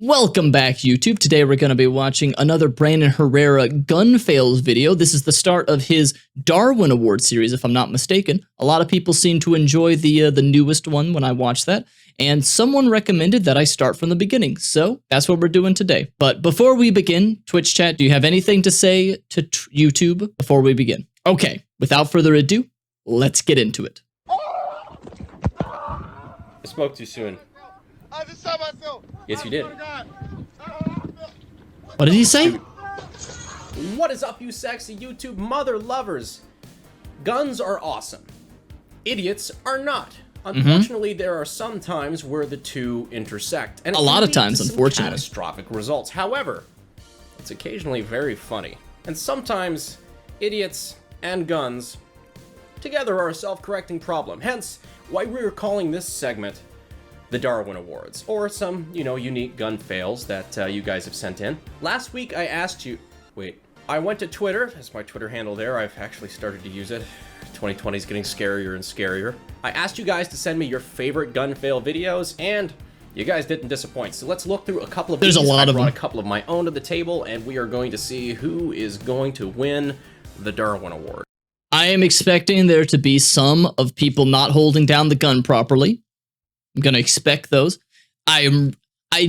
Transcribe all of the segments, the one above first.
Welcome back, YouTube. Today we're going to be watching another Brandon Herrera gun fails video. This is the start of his Darwin Awards series, if I'm not mistaken. A lot of people seem to enjoy the newest one when I watched that, and someone recommended that I start from the beginning, so that's what we're doing today. But before we begin, Twitch chat, do you have anything to say to YouTube before we begin? Okay, without further ado, let's get into it. I spoke too soon. I just shot myself. Yes, you did. What did he say? What is up, you sexy YouTube mother lovers? Guns are awesome. Idiots are not. Unfortunately, there are some times where the two intersect. And A lot of times, unfortunately. Catastrophic results. However, it's occasionally very funny. And sometimes, idiots and guns together are a self-correcting problem. Hence, why we're calling this segment the Darwin Awards, or some, unique gun fails that you guys have sent in. Last week I asked you, I went to Twitter, that's my Twitter handle there, I've actually started to use it. 2020 is getting scarier and scarier. I asked you guys to send me your favorite gun fail videos, and you guys didn't disappoint. So let's look through a couple of these. There's a lot of them. I brought a couple of my own to the table, and we are going to see who is going to win the Darwin Award. I am expecting there to be some of people not holding down the gun properly. I'm gonna expect those. I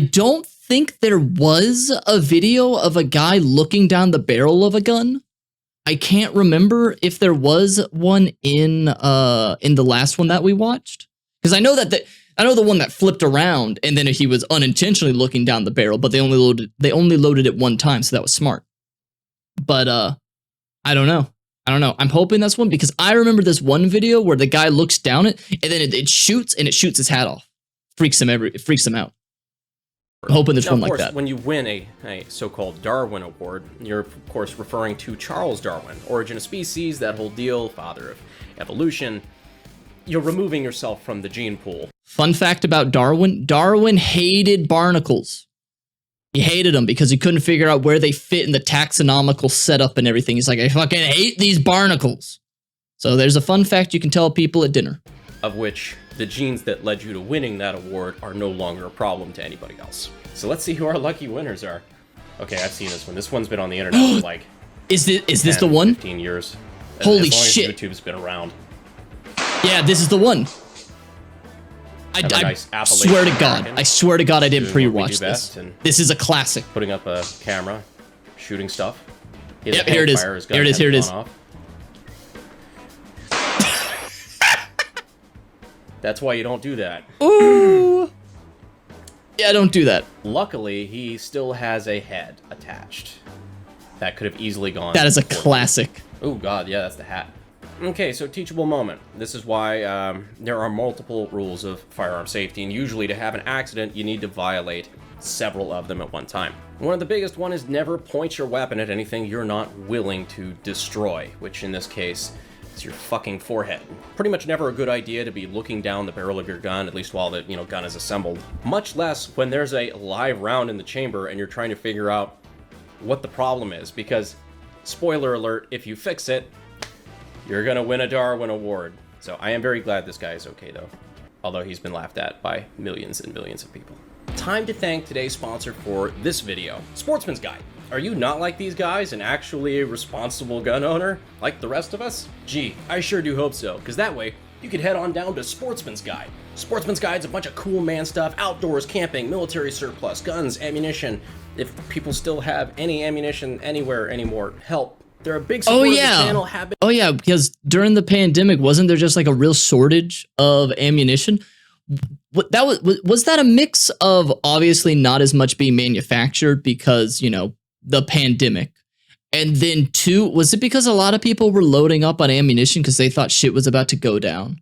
don't think there was a video of a guy looking down the barrel of a gun. I can't remember if there was one in the last one that we watched, because I know that I know the one that flipped around and then he was unintentionally looking down the barrel, but they only loaded it one time, so that was smart. But I don't know. I'm hoping that's one, because I remember this one video where the guy looks down it and then it shoots his hat off. It freaks him out. I'm hoping there's one like that. When you win a so-called Darwin Award, you're of course referring to Charles Darwin, origin of species, that whole deal, father of evolution. You're removing yourself from the gene pool. Fun fact about Darwin: Darwin hated barnacles. He hated them because he couldn't figure out where they fit in the taxonomical setup and everything. He's like, I fucking hate these barnacles. So there's a fun fact you can tell people at dinner. Of which the genes that led you to winning that award are no longer a problem to anybody else. So let's see who our lucky winners are. Okay, I've seen this one. This one's been on the internet for like Is this the one? 15 years. Holy as long shit. As YouTube's been around. Yeah, this is the one. I nice swear to God, I didn't pre-watch this. This is a classic. Putting up a camera, shooting stuff. Yep, here it is. Here it is. That's why you don't do that. Ooh. Yeah, don't do that. Luckily, he still has a head attached. That could have easily gone. That is a classic. Oh God, yeah, that's the hat. Okay, so teachable moment. This is why there are multiple rules of firearm safety, and usually to have an accident, you need to violate several of them at one time. One of the biggest one is never point your weapon at anything you're not willing to destroy, which in this case is your fucking forehead. Pretty much never a good idea to be looking down the barrel of your gun, at least while the gun is assembled. Much less when there's a live round in the chamber and you're trying to figure out what the problem is, because spoiler alert, if you fix it, you're gonna win a Darwin Award. So I am very glad this guy is okay though, although he's been laughed at by millions and millions of people. Time to thank today's sponsor for this video, Sportsman's Guide. Are you not like these guys and actually a responsible gun owner like the rest of us? Gee, I sure do hope so, because that way you could head on down to Sportsman's Guide. Sportsman's Guide's a bunch of cool man stuff, outdoors, camping, military surplus, guns, ammunition. If people still have any ammunition anywhere anymore, help. They're a big supporter of the channel. Oh yeah, because during the pandemic, wasn't there just like a real shortage of ammunition? Was that a mix of obviously not as much being manufactured because, the pandemic? And then two, was it because a lot of people were loading up on ammunition because they thought shit was about to go down?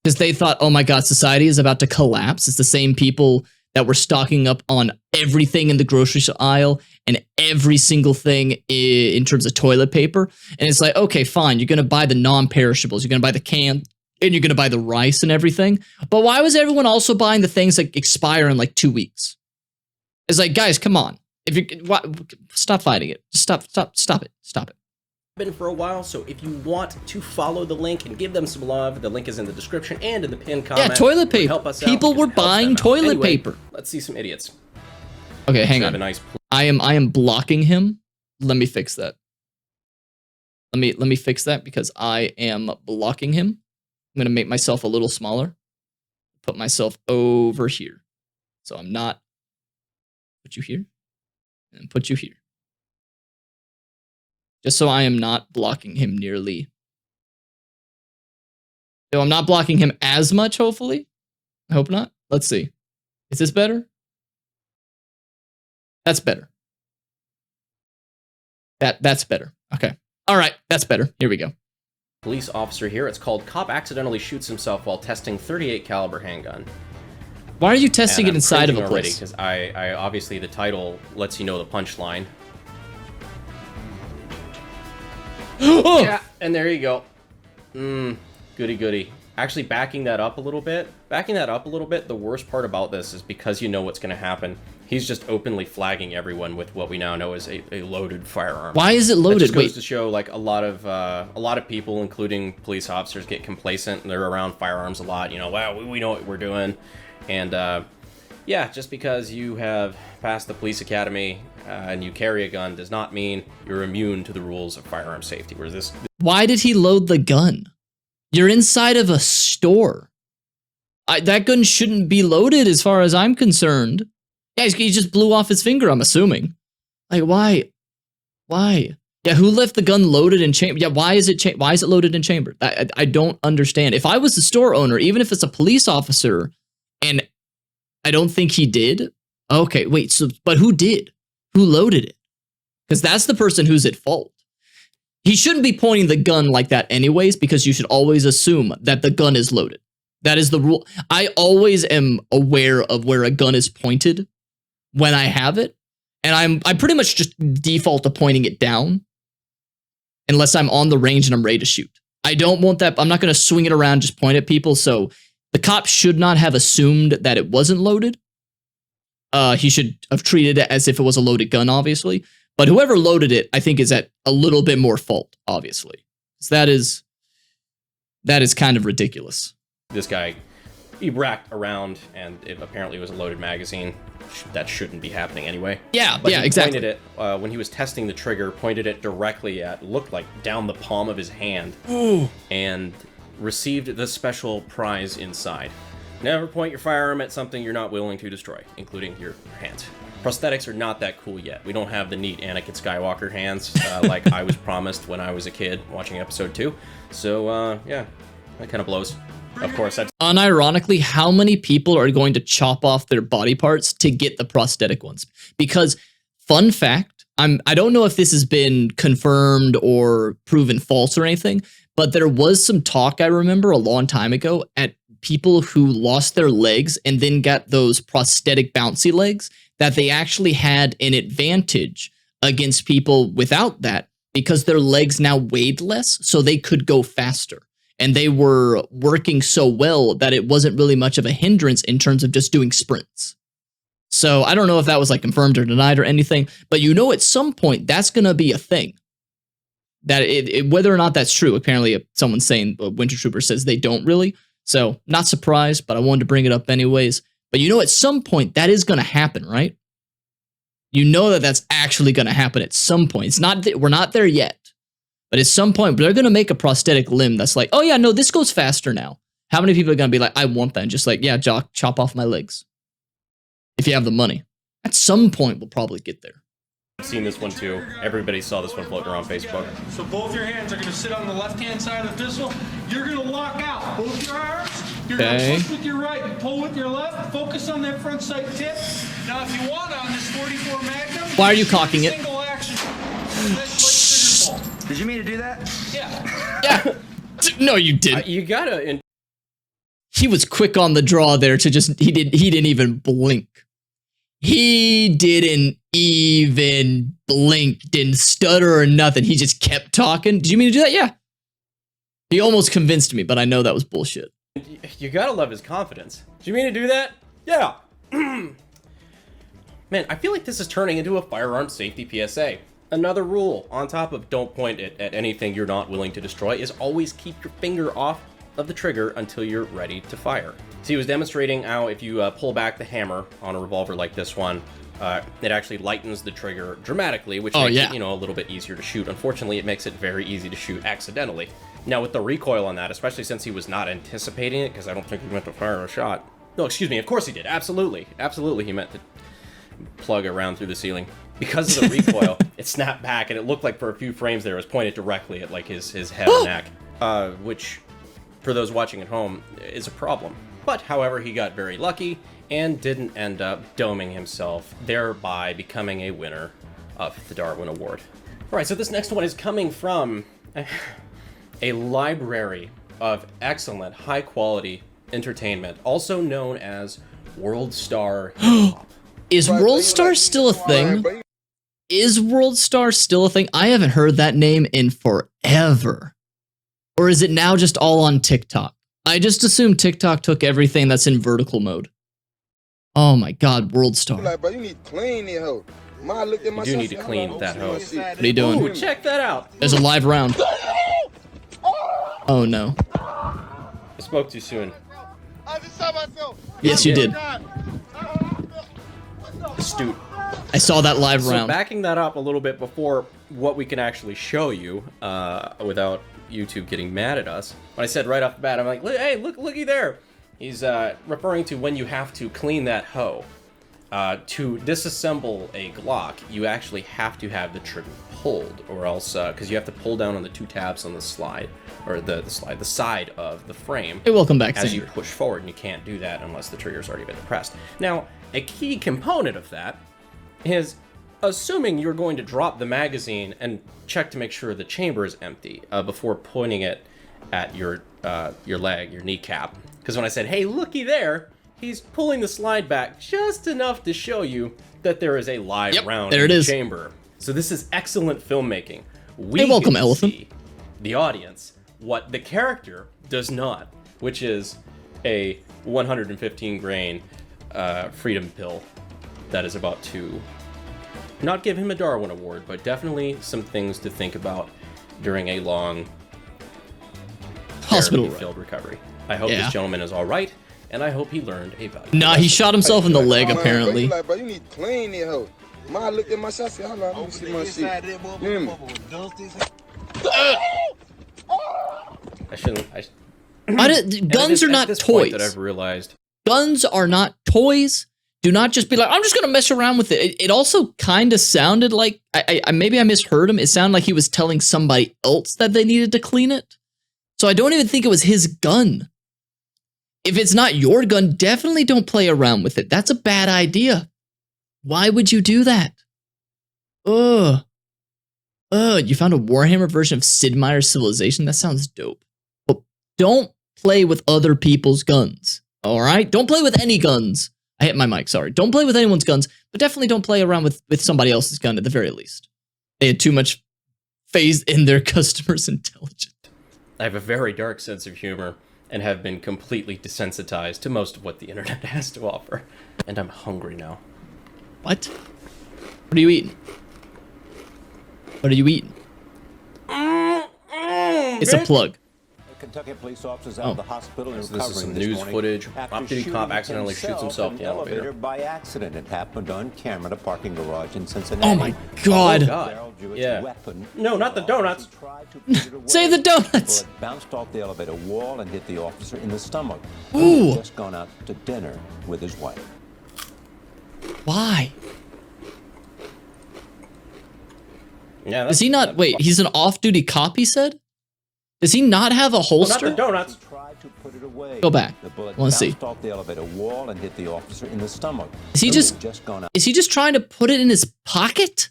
Because they thought, oh my God, society is about to collapse. It's the same people that were stocking up on everything in the grocery aisle and every single thing in terms of toilet paper. And it's like, okay, fine, you're going to buy the non-perishables, you're going to buy the can, and you're going to buy the rice and everything. But why was everyone also buying the things that expire in like 2 weeks? It's like, guys, come on. If you stop fighting it. Just stop it. Been for a while, so if you want to follow the link and give them some love, the link is in the description and in the pinned comment. Yeah, toilet paper. Help us People out, were buying toilet paper. Let's see some idiots. Okay, hang Have a on. nice I am blocking him. Let me fix that. Let me fix that because I am blocking him. I'm gonna make myself a little smaller. Put myself over here. So I'm not. Put you here. And put you here. Just so I am not blocking him nearly. So I'm not blocking him as much, hopefully. I hope not. Let's see. Is this better? That's better. That's better. Okay. All right, that's better. Here we go. police officer here. It's called Cop Accidentally Shoots Himself While Testing .38 Caliber Handgun. Why are you testing it inside of a place? Because I obviously the title lets you know the punchline. Oh! Yeah, and there you go. Goody goody. Actually, backing that up a little bit, the worst part about this is because you know what's going to happen. He's just openly flagging everyone with what we now know as a loaded firearm. Why is it loaded? That just goes to show, like, a lot of people, including police officers, get complacent and they're around firearms a lot. You know, wow, we know what we're doing. And, yeah, just because you have passed the police academy and you carry a gun does not mean you're immune to the rules of firearm safety. Whereas this... Why did he load the gun? You're inside of a store. That gun shouldn't be loaded as far as I'm concerned. Yeah, he just blew off his finger, I'm assuming. Like, why? Why? Yeah, who left the gun loaded in chamber? Yeah, why is it loaded in chamber? I don't understand. If I was the store owner, even if it's a police officer, and I don't think he did. Okay, wait, so, but who did? Who loaded it? Because that's the person who's at fault. He shouldn't be pointing the gun like that anyways, because you should always assume that the gun is loaded. That is the rule. I always am aware of where a gun is pointed when I have it, and I pretty much just default to pointing it down unless I'm on the range and I'm ready to shoot. I don't want that. I'm not going to swing it around, just point at people. So the cop should not have assumed that it wasn't loaded. He should have treated it as if it was a loaded gun, obviously. But whoever loaded it, I think, is at a little bit more fault, obviously. So that is kind of ridiculous. This guy, he racked around, and it apparently was a loaded magazine. That shouldn't be happening anyway. Yeah, but yeah, he exactly. Pointed it, when he was testing the trigger, pointed it directly at, looked like down the palm of his hand. Ooh. And received the special prize inside. Never point your firearm at something you're not willing to destroy, including your hands. Prosthetics are not that cool yet. We don't have the neat Anakin Skywalker hands like I was promised when I was a kid watching episode 2. So, yeah, that kind of blows. Of course, that's... Unironically, how many people are going to chop off their body parts to get the prosthetic ones? Because, fun fact, I don't know if this has been confirmed or proven false or anything, but there was some talk, I remember, a long time ago at people who lost their legs and then got those prosthetic bouncy legs, that they actually had an advantage against people without that because their legs now weighed less, so they could go faster. And they were working so well that it wasn't really much of a hindrance in terms of just doing sprints. So I don't know if that was like confirmed or denied or anything, but you know at some point that's going to be a thing. That whether or not that's true, apparently someone's saying, Winter Trooper says they don't really. So not surprised, but I wanted to bring it up anyways. But you know at some point that is going to happen, right? You know that that's actually going to happen at some point. It's not we're not there yet. But at some point, they're going to make a prosthetic limb that's like, oh yeah, no, this goes faster now. How many people are going to be like, I want that? And just like, yeah, chop off my legs. If you have the money. At some point, we'll probably get there. I've seen this one too. Everybody saw this one floating around Facebook. So both your hands are going to sit on the left-hand side of the pistol. You're going to lock out both your arms. You're going to push with your right and pull with your left. Focus on that front sight tip. Now, if you want on this 44 Magnum... Why are you cocking it? Single action. Did you mean to do that? Yeah. Yeah. No, you didn't. You gotta... He was quick on the draw there to just... He didn't even blink. He didn't even blink. Didn't stutter or nothing. He just kept talking. Did you mean to do that? Yeah. He almost convinced me, but I know that was bullshit. You gotta love his confidence. Do you mean to do that? Yeah. Man, I feel like this is turning into a firearm safety PSA. Another rule, on top of don't point it at anything you're not willing to destroy, is always keep your finger off of the trigger until you're ready to fire. So he was demonstrating how if you pull back the hammer on a revolver like this one, It actually lightens the trigger dramatically, which Oh, makes yeah. it, you know, a little bit easier to shoot. Unfortunately, it makes it very easy to shoot accidentally. Now, with the recoil on that, especially since he was not anticipating it, because I don't think he meant to fire a shot. No, excuse me, of course he did. Absolutely. Absolutely, he meant to plug around through the ceiling. Because of the recoil, it snapped back, and it looked like for a few frames there it was pointed directly at, like, his head and neck. Which, for those watching at home, is a problem. But, however, he got very lucky and didn't end up doming himself, thereby becoming a winner of the Darwin Award. Alright, so this next one is coming from a library of excellent, high-quality entertainment, also known as World Star Hip Hop. Is World Star still a thing? Is World Star still a thing? I haven't heard that name in forever. Or is it now just all on TikTok? I just assume TikTok took everything that's in vertical mode. Oh my god, World Star. Like, bro, you need to clean that hoe. Ma looked at my You do need shit, to I clean like, that oh, hoe. shit. What are you doing? Ooh, check that out! There's a live round. Oh no. I spoke too soon. I just shot myself. Yes, you did. Astute. I saw that live So round. backing that up a little bit before what we can actually show you, without YouTube getting mad at us. When I said right off the bat, I'm like, hey, looky there. He's referring to when you have to clean that hoe. To disassemble a Glock, you actually have to have the trigger pulled, or else, because you have to pull down on the two tabs on the slide, or the side of the frame. Hey, welcome back, As you Sander. push forward, and you can't do that unless the trigger's already been pressed. Now, a key component of that is assuming you're going to drop the magazine and check to make sure the chamber is empty before pointing it at your leg, your kneecap. Because when I said, hey, looky there, he's pulling the slide back just enough to show you that there is a live round there in it the is. chamber. So this is excellent filmmaking. We Hey, welcome, get to Elephant. see, the audience, what the character does not, which is a 115 grain freedom pill that is about to not give him a Darwin Award, but definitely some things to think about during a long Hospital run. therapy-filled recovery. I hope Yeah. this gentleman is all right, and I hope he learned a valuable Nah, he lesson. shot himself in the leg, Man, bro, apparently. you like, bro, you need to clean that hoe. Ma looked at my shit, I said, hold on, let me see my shit. You hear me? I shouldn't. Guns are at not this point that toys. I've realized. Guns are not toys. Do not just be like, I'm just gonna mess around with it. It also kind of sounded like maybe I misheard him. It sounded like he was telling somebody else that they needed to clean it. So I don't even think it was his gun. If it's not your gun, definitely don't play around with it. That's a bad idea. Why would you do that? Ugh. You found a Warhammer version of Sid Meier's Civilization? That sounds dope. But don't play with other people's guns. All right? Don't play with any guns. I hit my mic, sorry. Don't play with anyone's guns, but definitely don't play around with somebody else's gun at the very least. They had too much faith in their customers' intelligence. I have a very dark sense of humor and have been completely desensitized to most of what the internet has to offer. And I'm hungry now. What? What are you eating? What are you eating? It's a plug. Kentucky police officers out Oh. of the hospital and So this is recovering some this news morning footage. after Off-duty cop shooting accidentally shoots himself in the an elevator. by accident. It happened on camera at a parking garage in Cincinnati. Oh my god. Oh god. Darryl drew its Yeah. weapon. No, not the donuts. He tried to put it away. Save the donuts. Bullet bounced off the elevator wall and hit the officer in the stomach. Ooh. He had just gone out to dinner with his wife. Why? Yeah, Does he not? Wait, he's an off-duty cop, he said? Does he not have a not the holster? donuts. He tried to put it away. Go back. The bullet Wanna see. bounced off the elevator wall and hit the officer in the stomach. Is he He just- had just gone out. Is he just trying to put it in his pocket?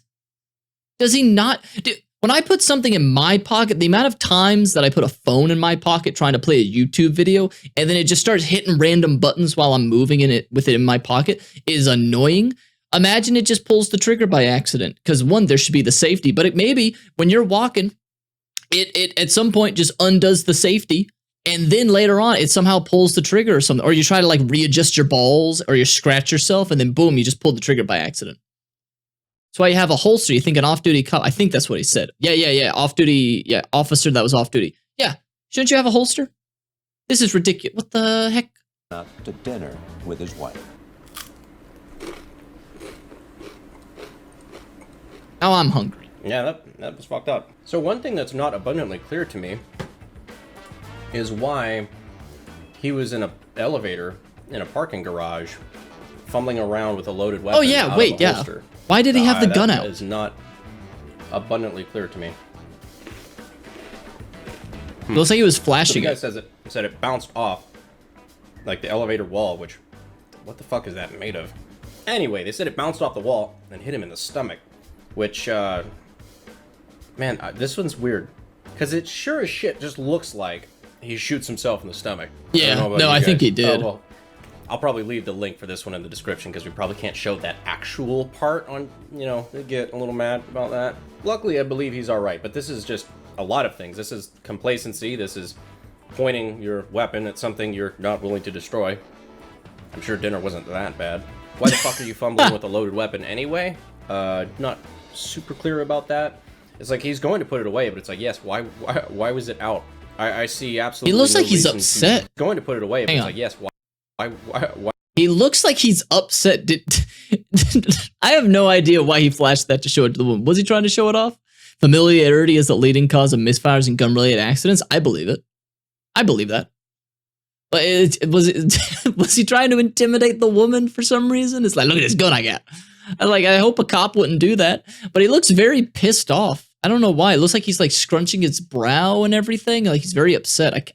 Does he not? Dude, when I put something in my pocket, the amount of times that I put a phone in my pocket trying to play a YouTube video, and then it just starts hitting random buttons while I'm moving in it with it in my pocket is annoying. Imagine it just pulls the trigger by accident. Because one, there should be the safety, but it maybe when you're walking, it at some point just undoes the safety, and then later on it somehow pulls the trigger or something. Or you try to like readjust your balls, or you scratch yourself, and then boom, you just pulled the trigger by accident. That's why you have a holster. You think an off-duty cop? I think that's what he said. Yeah. Off-duty. Yeah, officer that was off-duty. Yeah, shouldn't you have a holster? This is ridiculous. What the heck? Out to dinner with his wife. Now I'm hungry. Yeah, that was fucked up. So one thing that's not abundantly clear to me is why he was in an elevator in a parking garage fumbling around with a loaded weapon. Oh yeah, wait, yeah. Holster. Why did he have the gun out? That is not abundantly clear to me. It looks like he was So the flashing guy it. said it bounced off like the elevator wall, which what the fuck is that made of? Anyway, they said it bounced off the wall and hit him in the stomach, which man, this one's weird because it sure as shit just looks like he shoots himself in the stomach. Yeah, no, I think he did. Oh, well, I'll probably leave the link for this one in the description because we probably can't show that actual part on, you know, they get a little mad about that. Luckily, I believe he's all right, but this is just a lot of things. This is complacency. This is pointing your weapon at something you're not willing to destroy. I'm sure dinner wasn't that bad. Why the fuck are you fumbling with a loaded weapon anyway? Not super clear about that. It's like he's going to put it away, but it's like, yes, why was it out? I see absolutely. He looks no like he's reason upset. Going to put it away, but Hang it's on. like, yes, why? He looks like he's upset. I have no idea why he flashed that to show it to the woman. Was he trying to show it off? Familiarity is the leading cause of misfires and gun-related accidents. I believe it. I believe that. But was he trying to intimidate the woman for some reason? It's like, look at this gun I got. I hope a cop wouldn't do that. But he looks very pissed off. I don't know why. It looks like he's like scrunching his brow and everything. Like he's very upset.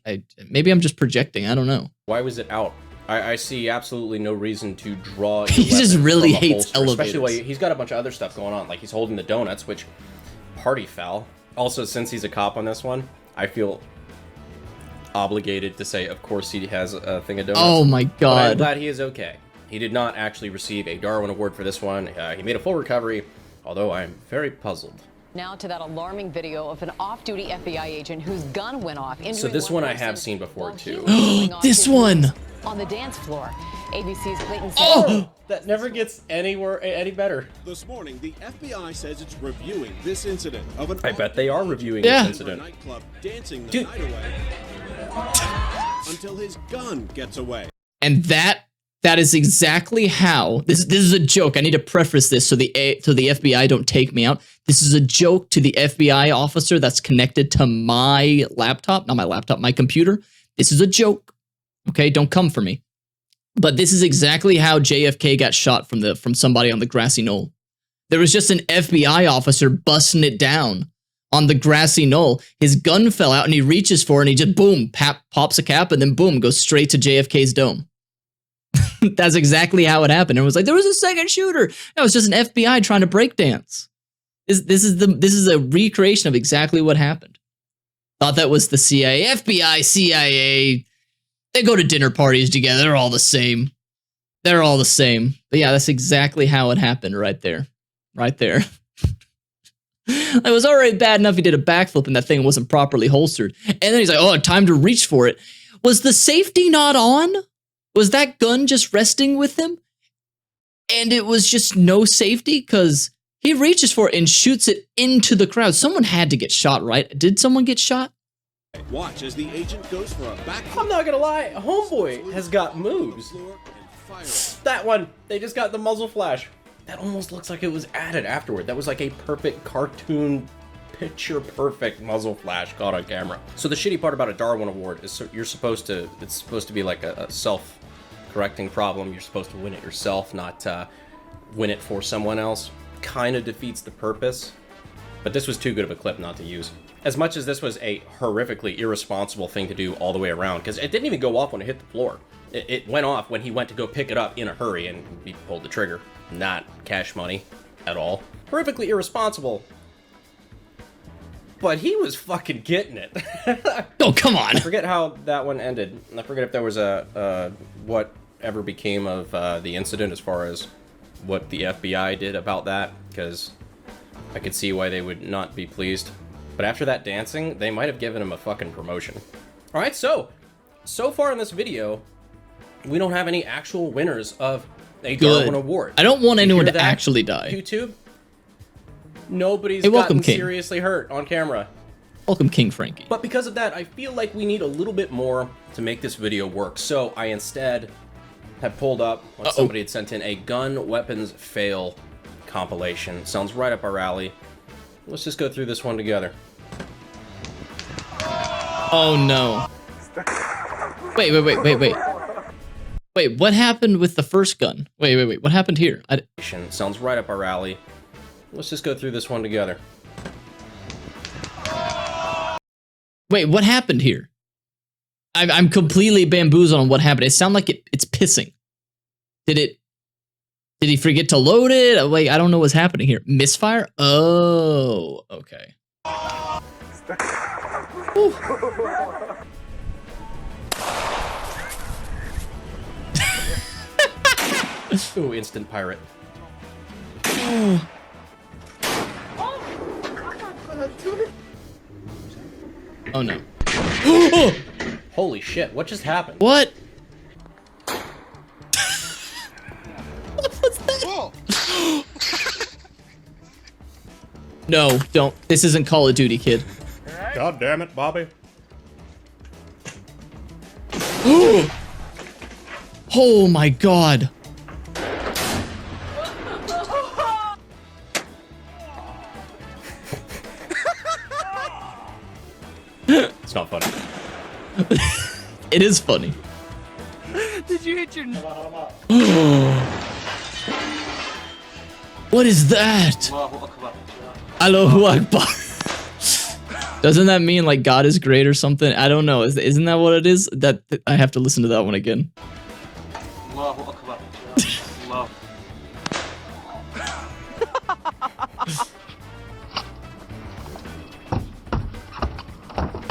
Maybe I'm just projecting. I don't know. Why was it out? I see absolutely no reason to draw. He just really hates elevators. Especially while he's got a bunch of other stuff going on. Like he's holding the donuts, which party foul. Also, since he's a cop on this one, I feel obligated to say, of course, he has a thing of donuts. Oh my But I'm god. glad he is okay. He did not actually receive a Darwin Award for this one. He made a full recovery, although I'm very puzzled. Now to that alarming video of an off-duty FBI agent whose gun went off. So this one I have seen before too. This one. On the dance floor. ABC's Clayton. Oh! That never gets any better. This morning, the FBI says it's reviewing this incident of an I bet they are reviewing Yeah. this incident. nightclub dancing the Dude. night away until his gun gets away. And that is exactly how this is a joke. I need to preface this so the FBI don't take me out. This is a joke to the FBI officer that's connected to my laptop, not my laptop, my computer. This is a joke. Okay, don't come for me. But this is exactly how JFK got shot from somebody on the grassy knoll. There was just an FBI officer busting it down on the grassy knoll. His gun fell out and he reaches for it and he just boom, pops a cap and then boom, goes straight to JFK's dome. That's exactly how it happened. It was like, there was a second shooter. No, it's just an FBI trying to breakdance. This is a recreation of exactly what happened. Thought that was the CIA. FBI, CIA. They go to dinner parties together. They're all the same. They're all the same. But yeah, that's exactly how it happened right there. Right there. It was already bad enough he did a backflip and that thing wasn't properly holstered. And then he's like, oh, time to reach for it. Was the safety not on? Was that gun just resting with him? And it was just no safety? Because he reaches for it and shoots it into the crowd. Someone had to get shot, right? Did someone get shot? Watch as the agent goes for a back. I'm not gonna lie, Homeboy has got moves. That one, they just got the muzzle flash. That almost looks like it was added afterward. That was like a perfect cartoon, picture perfect muzzle flash caught on camera. So the shitty part about a Darwin Award is it's supposed to be like a self-correcting problem. You're supposed to win it yourself, not win it for someone else. Kind of defeats the purpose. But this was too good of a clip not to use. As much as this was a horrifically irresponsible thing to do all the way around, because it didn't even go off when it hit the floor. It went off when he went to go pick it up in a hurry and he pulled the trigger. Not cash money at all. Horrifically irresponsible. But he was fucking getting it. Oh, come on. I forget how that one ended. I forget if there was whatever became of the incident as far as what the FBI did about that, because I could see why they would not be pleased. But after that dancing, they might have given him a fucking promotion. Alright, so far in this video, we don't have any actual winners of a Darwin Award. I don't want You anyone hear to that, actually die. YouTube? Nobody's Hey, welcome, gotten King. seriously hurt on camera. Welcome, King Frankie. But because of that, I feel like we need a little bit more to make this video work. So I instead have pulled up what somebody had sent in, a gun weapons fail compilation. Sounds right up our alley. Let's just go through this one together. Oh no. Wait. Wait, what happened with the first gun? Wait. What happened here? Sounds right up our alley. Let's just go through this one together. Wait, what happened here? I'm completely bamboozled on what happened. It sounded like it's pissing. Did he forget to load it? Like, I don't know what's happening here. Misfire? Oh, okay. Ooh, instant pirate. Oh no. Holy shit, what just happened? What? No, don't. This isn't Call of Duty, kid. God damn it, Bobby. Oh my god. It's not funny. It is funny. Did you hit your... What is that? Allahu Akbar. Doesn't that mean like God is great or something? I don't know. Isn't that what it is? That I have to listen to that one again. Allahu Akbar. Allah.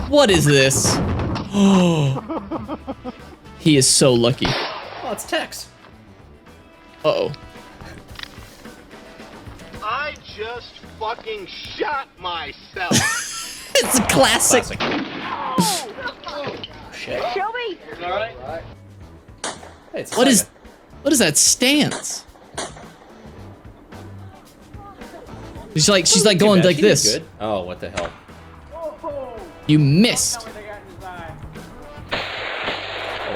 What is this? Oh, he is so lucky. Oh, it's Tex. Uh-oh. I just fucking shot myself. It's a classic. Shit. Shelby! Hey, it's What is that stance? She's like going like this. Good. Oh, what the hell? You missed.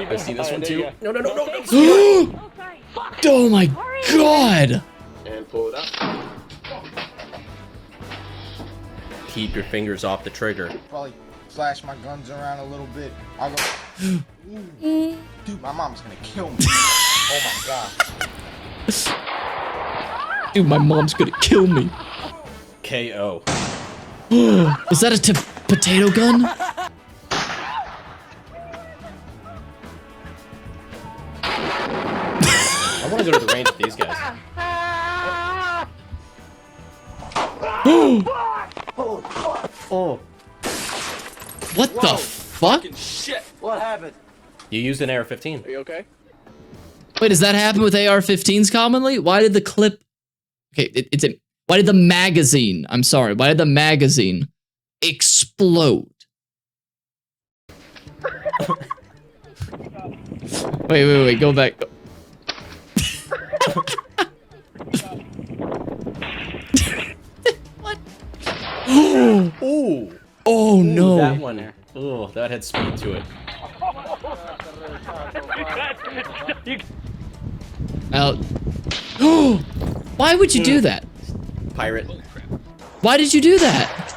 Oh, I see this one too. No. Oh my god. And pull it up. Keep your fingers off the trigger. Probably flash my guns around a little bit. I'll go. Ooh. Dude, my mom's gonna kill me. Oh my god. Dude, my mom's gonna kill me. KO. Was that a potato gun? I want to go to the range with these guys. Oh. What the fuck? Shit, what happened? You used an AR-15. Are you okay? Wait, does that happen with AR-15s commonly? Why did the clip... Okay, why did the magazine... I'm sorry, why did the magazine explode? Wait, go back. What? Ooh. Oh no. That one. Oh, that had speed to it. Out. Why would you do that? Pirate. Why did you do that?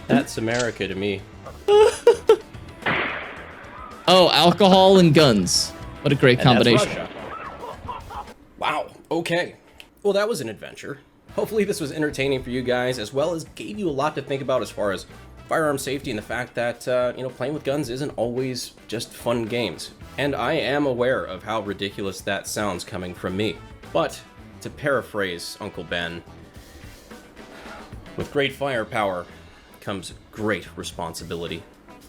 That's America to me. Oh, alcohol and guns. What a great And that's combination. Russia. Wow. Okay. Well, that was an adventure. Hopefully this was entertaining for you guys, as well as gave you a lot to think about as far as firearm safety and the fact that, playing with guns isn't always just fun games. And I am aware of how ridiculous that sounds coming from me. But, to paraphrase Uncle Ben, with great firepower comes great responsibility.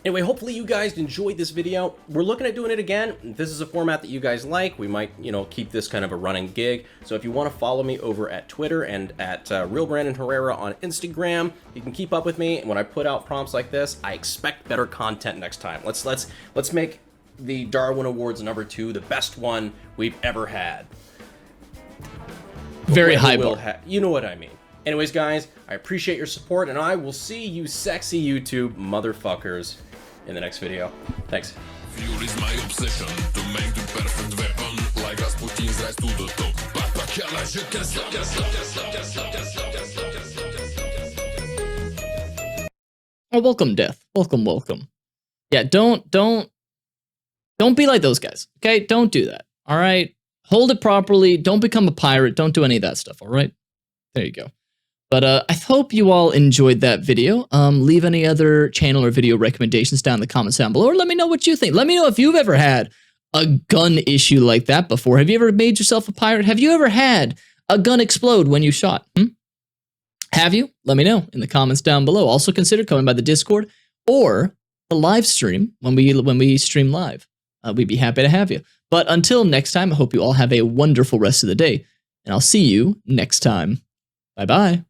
Anyway, hopefully you guys enjoyed this video. We're looking at doing it again. If this is a format that you guys like, we might, keep this kind of a running gig. So if you want to follow me over at Twitter and at Real Brandon Herrera on Instagram, you can keep up with me. And when I put out prompts like this, I expect better content next time. Let's make the Darwin Awards #2 the best one we've ever had. Very high bar. You know what I mean. Anyways, guys, I appreciate your support, and I will see you sexy YouTube motherfuckers in the next video. Thanks. Fuel is my obsession to make the perfect weapon, like Rasputin's rise to the top. Oh, welcome, Death. Welcome, welcome. Yeah, don't be like those guys. Okay, don't do that. All right, hold it properly. Don't become a pirate. Don't do any of that stuff. All right, there you go. But I hope you all enjoyed that video. Leave any other channel or video recommendations down in the comments down below, or let me know what you think. Let me know if you've ever had a gun issue like that before. Have you ever made yourself a pirate? Have you ever had a gun explode when you shot? Have you? Let me know in the comments down below. Also consider coming by the Discord or the live stream when we stream live. We'd be happy to have you. But until next time, I hope you all have a wonderful rest of the day, and I'll see you next time. Bye-bye.